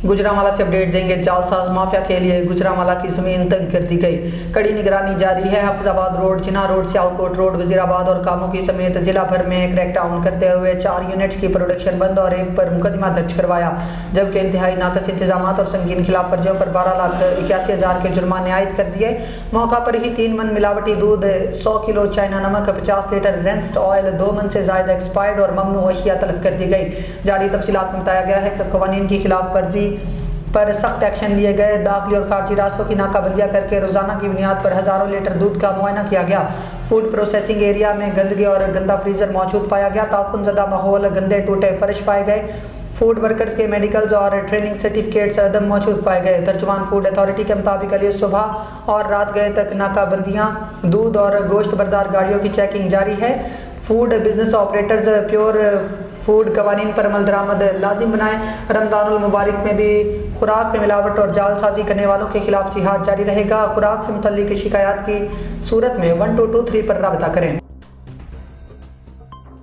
गुजरांवाला से अपडेट देंगे। जालसाज माफिया के लिए गुजरांवाला की जमीन तंग कर दी गई, कड़ी निगरानी जारी है। हाफिजाबाद रोड, जिना रोड, सियालकोट रोड, वजीराबाद और कामोकी समेत जिला भर में क्रैकडाउन करते हुए 4 यूनिट्स की प्रोडक्शन बंद और 1 पर मुकदमा दर्ज करवाया, जबकि इंतहाई नाकस इंतजाम और संगीन खिलाफ वर्जियों पर 12,81,000 के जुर्माने आयद कर दिए। मौका पर ही 3 मन मिलावटी दूध, 100 किलो चाइना नमक, 50 लीटर रेंस्ड ऑयल, 2 मन से ज्यादा एक्सपायर्ड और ममनू अशिया तलब कर दी गई। जारी तफसीलात में बताया गया है कि कवानीन की खिलाफ वर्जी पर सख्त एक्शन लिए गए। दाखिली और खारजी रास्तों की नाकाबंदियां करके रोजाना की बुनियाद पर हजारों लीटर दूध का मुआयना किया गया। फूड प्रोसेसिंग एरिया में गंदगी और गंदा फ्रीजर मौजूद पाया गया। ताफुन ज़दा माहौल, गंदे टूटे फर्श पाए गए। फूड वर्कर्स के मेडिकल्स और ट्रेनिंग सर्टिफिकेट्स अदम मौजूद पाए गए। तर्जुमान फूड अथॉरिटी के मुताबिक अली सुबह और रात गए तक नाकाबंदियां, दूध और गोश्त बरदार गाड़ियों की चेकिंग जारी है। Food business operators pure food कवानीन पर अमल दरामद लाजिम बनाएं। रमजानुल मुबारक में भी खुराक में मिलावट और जालसाजी करने वालों के खिलाफ जिहाद जारी रहेगा। खुराक से मुतल्लिक शिकायत की सूरत में 1223 पर राबता करें।